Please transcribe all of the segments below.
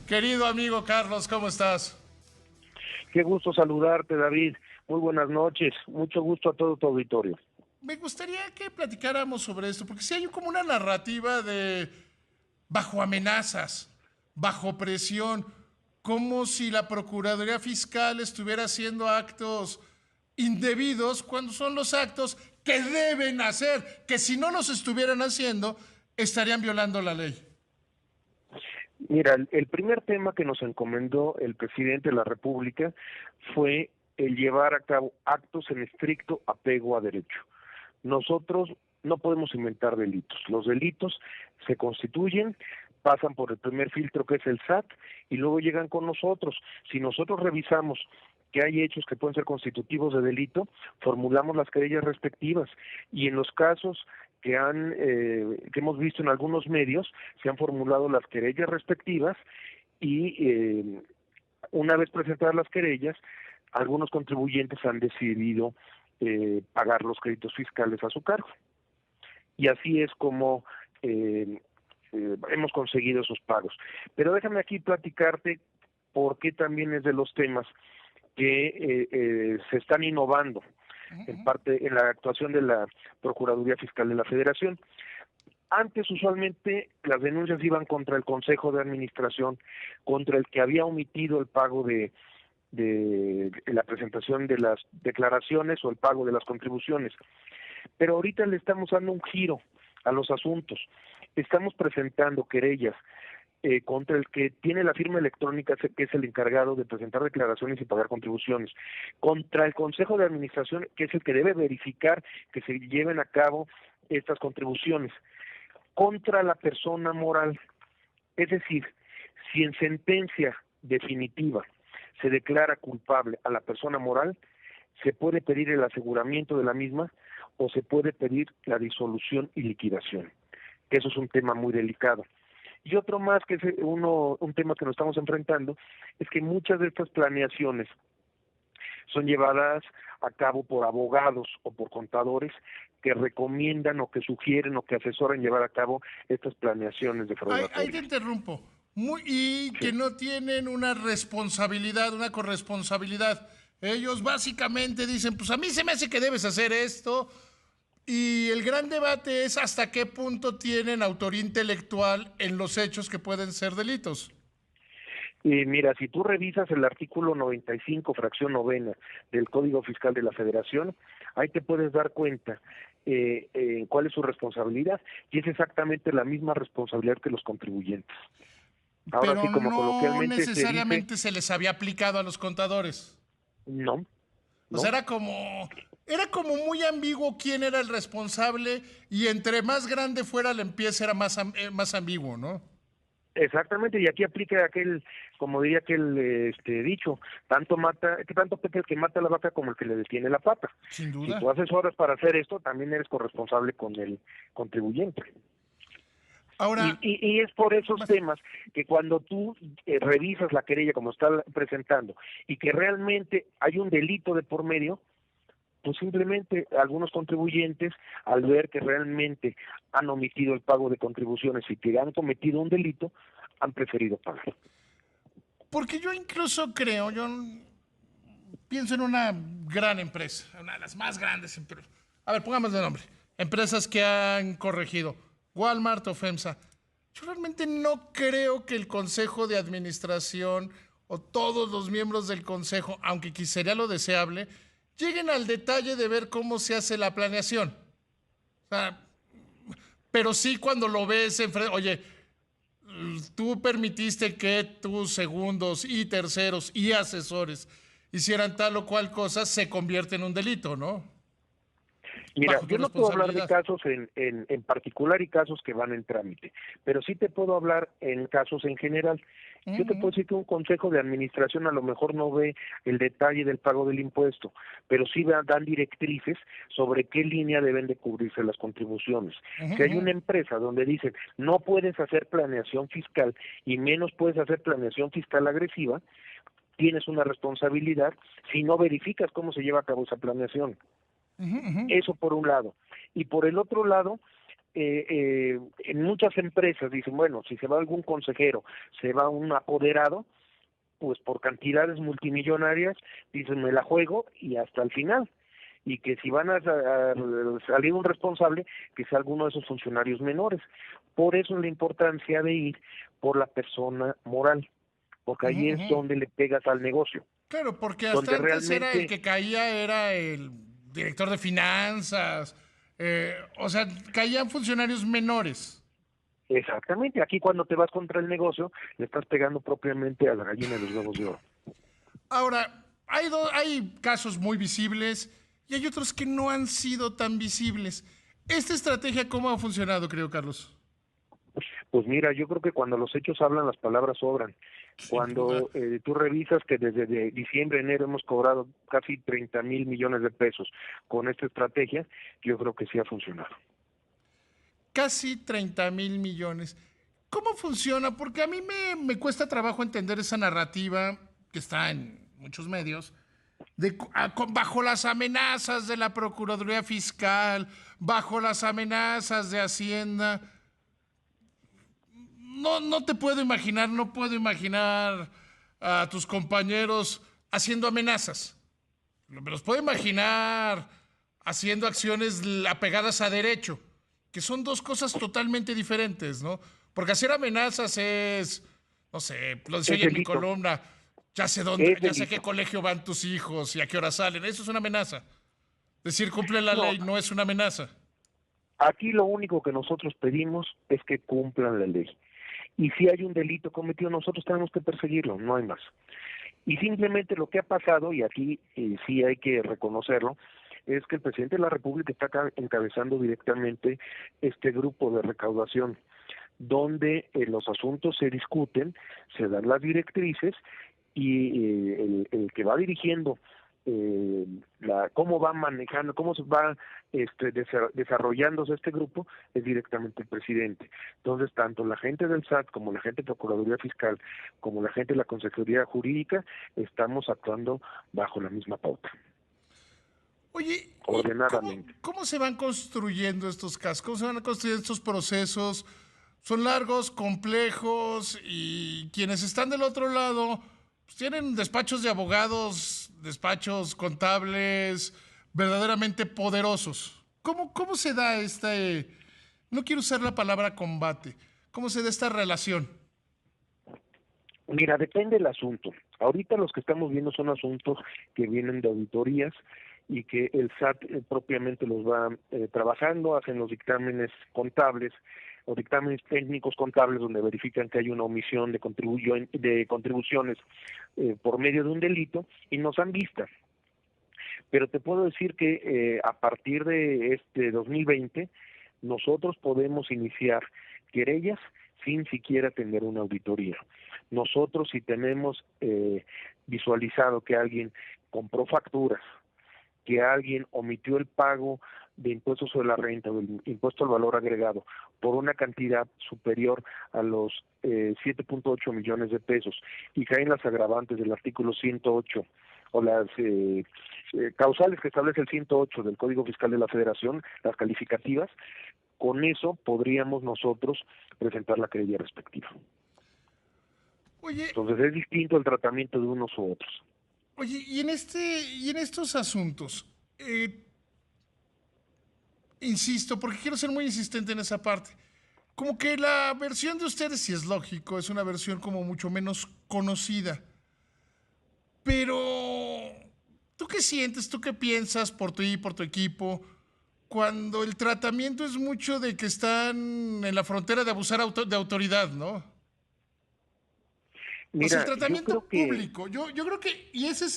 Querido amigo Carlos, ¿cómo estás? Qué gusto saludarte, David. Muy buenas noches. Mucho gusto a todo tu auditorio. Me gustaría que platicáramos sobre esto, porque si hay como una narrativa de bajo amenazas, bajo presión, como si la Procuraduría Fiscal estuviera haciendo actos indebidos cuando son los actos que deben hacer, que si no los estuvieran haciendo, estarían violando la ley. Mira, el primer tema que nos encomendó el presidente de la República fue el llevar a cabo actos en estricto apego a derecho. Nosotros no podemos inventar delitos. Los delitos se constituyen, pasan por el primer filtro que es el SAT y luego llegan con nosotros. Si nosotros revisamos que hay hechos que pueden ser constitutivos de delito, formulamos las querellas respectivas y en los casos que hemos visto en algunos medios, se han formulado las querellas respectivas y una vez presentadas las querellas, algunos contribuyentes han decidido pagar los créditos fiscales a su cargo. Y así es como hemos conseguido esos pagos. Pero déjame aquí platicarte por qué también es de los temas que se están innovando en parte en la actuación de la Procuraduría Fiscal de la Federación. Antes usualmente las denuncias iban contra el Consejo de Administración, contra el que había omitido el pago de la presentación de las declaraciones o el pago de las contribuciones. Pero ahorita le estamos dando un giro a los asuntos. Estamos presentando querellas contra el que tiene la firma electrónica, que es el encargado de presentar declaraciones y pagar contribuciones, contra el Consejo de Administración, que es el que debe verificar que se lleven a cabo estas contribuciones, contra la persona moral. Es decir, si en sentencia definitiva se declara culpable a la persona moral, se puede pedir el aseguramiento de la misma o se puede pedir la disolución y liquidación, que eso es un tema muy delicado. Y otro más, que es un tema que nos estamos enfrentando, es que muchas de estas planeaciones son llevadas a cabo por abogados o por contadores que recomiendan o que sugieren o que asesoran llevar a cabo estas planeaciones Ahí te defraudatorias. interrumpo. Y Sí. que no tienen una responsabilidad, una corresponsabilidad. Ellos básicamente dicen, pues a mí se me hace que debes hacer esto. Y el gran debate es hasta qué punto tienen autoría intelectual en los hechos que pueden ser delitos. Y mira, si tú revisas el artículo 95, fracción novena del Código Fiscal de la Federación, ahí te puedes dar cuenta cuál es su responsabilidad, y es exactamente la misma responsabilidad que los contribuyentes. Ahora sí, Pero como no coloquialmente se dice, necesariamente se les había aplicado a los contadores. no, O sea, no. era como muy ambiguo quién era el responsable y entre más grande fuera la empresa era más ambiguo, ¿no? Exactamente, y aquí aplica aquel, como diría aquel dicho, tanto mata, que tanto peca el que mata a la vaca como el que le detiene la pata. Sin Si duda. tú haces horas para hacer esto, también eres corresponsable con el contribuyente. Ahora, Y es por esos temas que cuando tú revisas la querella como está presentando y que realmente hay un delito de por medio, pues simplemente algunos contribuyentes, al ver que realmente han omitido el pago de contribuciones y que han cometido un delito, han preferido pagar. porque yo incluso creo, pienso en una gran empresa, una de las más grandes empresas. A ver, pongamos de nombre. Empresas que han corregido. Walmart o FEMSA. Yo realmente no creo que el Consejo de Administración o todos los miembros del Consejo, aunque sería lo deseable, lleguen al detalle de ver cómo se hace la planeación. O sea, pero sí cuando lo ves enfrente, oye, tú permitiste que tus segundos y terceros y asesores hicieran tal o cual cosa, se convierte en un delito, ¿no? Mira, Bajo tu yo no puedo hablar de responsabilidad. casos en particular y casos que van en trámite, pero sí te puedo hablar en casos en general. Yo te puedo decir que un consejo de administración a lo mejor no ve el detalle del pago del impuesto, pero sí dan directrices sobre qué línea deben de cubrirse las contribuciones. Si hay una empresa donde dicen no puedes hacer planeación fiscal y menos puedes hacer planeación fiscal agresiva, tienes una responsabilidad si no verificas cómo se lleva a cabo esa planeación. Eso por un lado. Y por el otro lado, en muchas empresas dicen, bueno, si se va algún consejero, se va un apoderado, pues por cantidades multimillonarias, dicen, me la juego y hasta el final. Y que si van a salir un responsable, que sea alguno de esos funcionarios menores. Por eso la importancia de ir por la persona moral, porque Ujú, ahí es ujú. donde le pegas al negocio, Claro, porque hasta donde antes era el realmente, que caía, era el director de finanzas, o sea, caían funcionarios menores. exactamente, aquí cuando te vas contra el negocio, le estás pegando propiamente a la gallina de los huevos de oro. Ahora, hay casos muy visibles y hay otros que no han sido tan visibles. ¿Esta estrategia cómo ha funcionado, creo, Carlos? Pues mira, yo creo que cuando los hechos hablan, las palabras sobran. Sin duda. Cuando tú revisas que desde diciembre, enero hemos cobrado casi 30,000 millones de pesos con esta estrategia, yo creo que sí ha funcionado. Casi 30,000 millones. ¿Cómo funciona? Porque a mí me cuesta trabajo entender esa narrativa que está en muchos medios, bajo las amenazas de la Procuraduría Fiscal, bajo las amenazas de Hacienda. No te puedo imaginar, no puedo imaginar a tus compañeros haciendo amenazas. Me los puedo imaginar haciendo acciones apegadas a derecho, que son dos cosas totalmente diferentes, ¿no? Porque hacer amenazas es, no sé, lo decía Es hoy en mi delito, columna, ya sé dónde, es ya sé a qué delito. colegio van tus hijos y a qué hora salen. Eso es una amenaza. Decir cumple la No, ley no es una amenaza. aquí lo único que nosotros pedimos es que cumplan la ley. Y si hay un delito cometido, nosotros tenemos que perseguirlo, no hay más. Y simplemente lo que ha pasado, y aquí sí hay que reconocerlo, es que el presidente de la República está encabezando directamente este grupo de recaudación, donde los asuntos se discuten, se dan las directrices y el que va dirigiendo cómo va manejando, cómo se va desarrollándose este grupo es directamente el presidente. Entonces, tanto la gente del SAT como la gente de Procuraduría Fiscal, como la gente de la Consejería Jurídica, estamos actuando bajo la misma pauta, Oye, ¿y ordenadamente. cómo se van construyendo estos casos? ¿Cómo se van construyendo estos procesos? Son largos, complejos y quienes están del otro lado pues, tienen despachos de abogados, despachos contables verdaderamente poderosos. ¿Cómo se da no quiero usar la palabra combate, cómo se da esta relación? Mira, depende del asunto. Ahorita los que estamos viendo son asuntos que vienen de auditorías y que el SAT propiamente los va trabajando, hacen los dictámenes contables o dictámenes técnicos contables donde verifican que hay una omisión de contribuciones por medio de un delito y nos han visto. Pero te puedo decir que a partir de este 2020 nosotros podemos iniciar querellas sin siquiera tener una auditoría. Nosotros si tenemos visualizado que alguien compró facturas, que alguien omitió el pago de impuestos sobre la renta o el impuesto al valor agregado por una cantidad superior a los 7.8 millones de pesos y caen las agravantes del artículo 108 o las causales que establece el 108 del Código Fiscal de la Federación, las calificativas, con eso podríamos nosotros presentar la querella respectiva. Oye, Entonces es distinto el tratamiento de unos u otros. oye, y en estos asuntos, insisto, porque quiero ser muy insistente en esa parte. Como que la versión de ustedes, si es lógico, es una versión como mucho menos conocida. Pero, ¿tú qué sientes? ¿Tú qué piensas por ti y por tu equipo? Cuando el tratamiento es mucho de que están en la frontera de abusar de autoridad, ¿no? O sea, el Mira, yo tratamiento creo que, público. Yo creo que, y ese es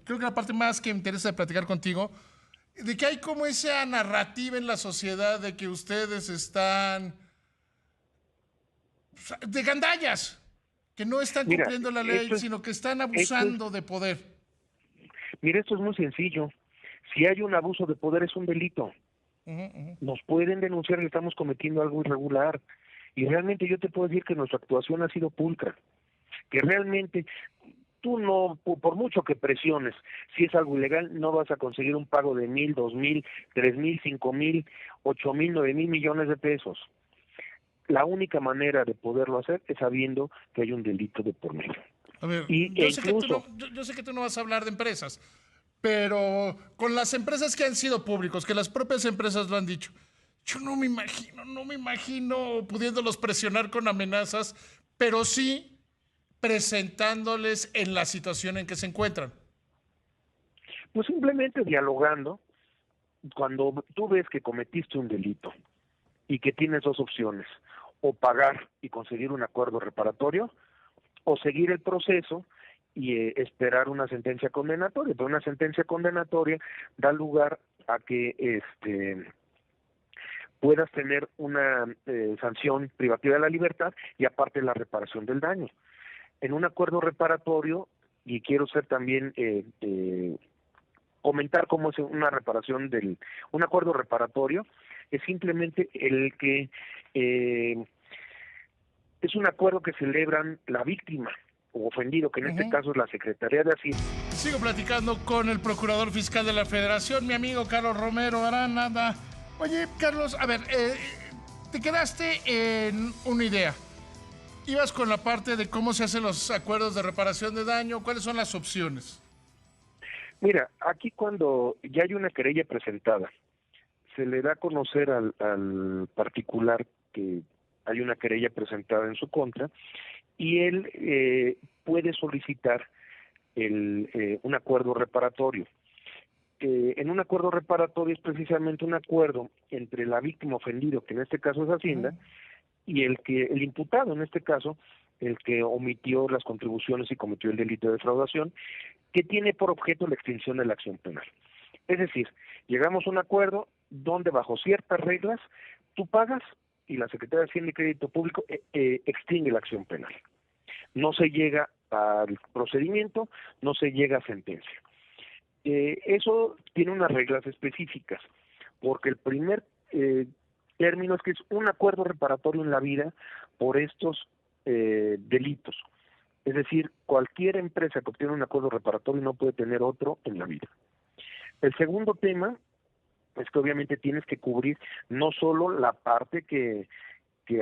creo que la parte más que me interesa de platicar contigo, de que hay como esa narrativa en la sociedad de que ustedes están de gandallas, que no están mira, cumpliendo la ley, esto es, sino que están esto es, abusando de poder. mira, esto es muy sencillo. Si hay un abuso de poder es un delito. Ujú, ujú. Nos pueden denunciar que estamos cometiendo algo irregular. Y realmente yo te puedo decir que nuestra actuación ha sido pulcra, que realmente tú no, por mucho que presiones, si es algo ilegal, no vas a conseguir un pago de 1,000, 2,000, 3,000, 5,000, 8,000, 9,000 millones de pesos. La única manera de poderlo hacer es sabiendo que hay un delito de por medio. A ver, E incluso, yo sé que tú no vas a hablar de empresas, pero con las empresas que han sido públicos, que las propias empresas lo han dicho, yo no me imagino pudiéndolos presionar con amenazas, pero sí presentándoles en la situación en que se encuentran. pues simplemente dialogando, cuando tú ves que cometiste un delito y que tienes dos opciones, o pagar y conseguir un acuerdo reparatorio, o seguir el proceso y esperar una sentencia condenatoria. Pero una sentencia condenatoria da lugar a que puedas tener una sanción privativa de la libertad y aparte la reparación del daño. En un acuerdo reparatorio, y quiero ser también comentar cómo es una reparación un acuerdo reparatorio, es simplemente el que es un acuerdo que celebran la víctima o ofendido, que en este caso es la Secretaría de Hacienda. Sigo platicando con el procurador fiscal de la Federación, mi amigo Carlos Romero Arana. Oye, Carlos, a ver, te quedaste en una idea. Ibas con la parte de cómo se hacen los acuerdos de reparación de daño, ¿cuáles son las opciones? Mira, aquí cuando ya hay una querella presentada, se le da a conocer al particular que hay una querella presentada en su contra y él puede solicitar un acuerdo reparatorio. En un acuerdo reparatorio es precisamente un acuerdo entre la víctima ofendido, que en este caso es Hacienda, y el imputado, en este caso, el que omitió las contribuciones y cometió el delito de defraudación, que tiene por objeto la extinción de la acción penal. Es decir, llegamos a un acuerdo donde bajo ciertas reglas tú pagas y la Secretaría de Hacienda y Crédito Público extingue la acción penal. No se llega al procedimiento, no se llega a sentencia. Eso tiene unas reglas específicas, porque el primer término es que es un acuerdo reparatorio en la vida por estos delitos. Es decir, cualquier empresa que obtiene un acuerdo reparatorio no puede tener otro en la vida. El segundo tema es que obviamente tienes que cubrir no solo la parte que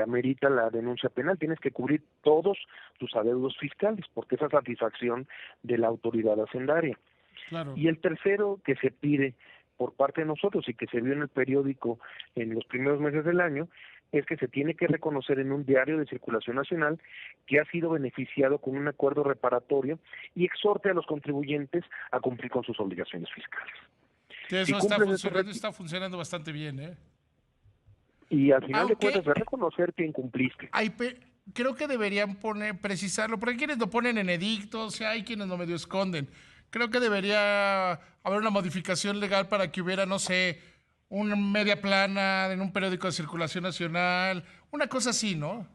amerita la denuncia penal, tienes que cubrir todos tus adeudos fiscales, porque esa es satisfacción de la autoridad hacendaria. Claro. Y el tercero que se pide por parte de nosotros y que se vio en el periódico en los primeros meses del año, es que se tiene que reconocer en un diario de circulación nacional que ha sido beneficiado con un acuerdo reparatorio y exhorte a los contribuyentes a cumplir con sus obligaciones fiscales. Que eso está funcionando bastante bien, ¿eh? Y al final de cuentas, de reconocer que incumpliste. Creo que deberían precisarlo, porque hay quienes lo ponen en edictos, hay quienes lo medio esconden. Creo que debería haber una modificación legal para que hubiera, no sé, una media plana en un periódico de circulación nacional, una cosa así, ¿no?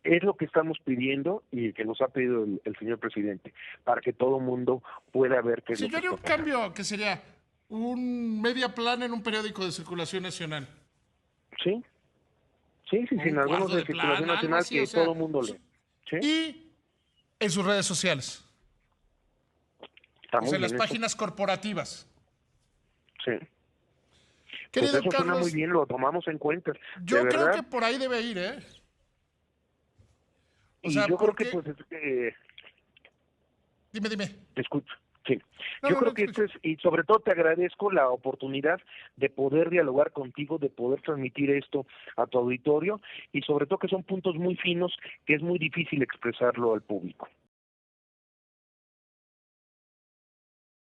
Es lo que estamos pidiendo y que nos ha pedido el señor presidente, para que todo mundo pueda ver qué es lo que yo haría un cambio que sería un media plana en un periódico de circulación nacional. Sí, sin algunos de circulación nacional así, que todo el mundo lee. ¿Sí? Y en sus redes sociales. En las páginas corporativas. Sí. Querido pues eso Carlos, suena muy bien, lo tomamos en cuenta. Yo creo que por ahí debe ir, ¿eh? O sea, yo creo que pues Dime. Te escucho. Sí. Yo creo que esto es, y sobre todo te agradezco la oportunidad de poder dialogar contigo, de poder transmitir esto a tu auditorio y sobre todo que son puntos muy finos que es muy difícil expresarlo al público.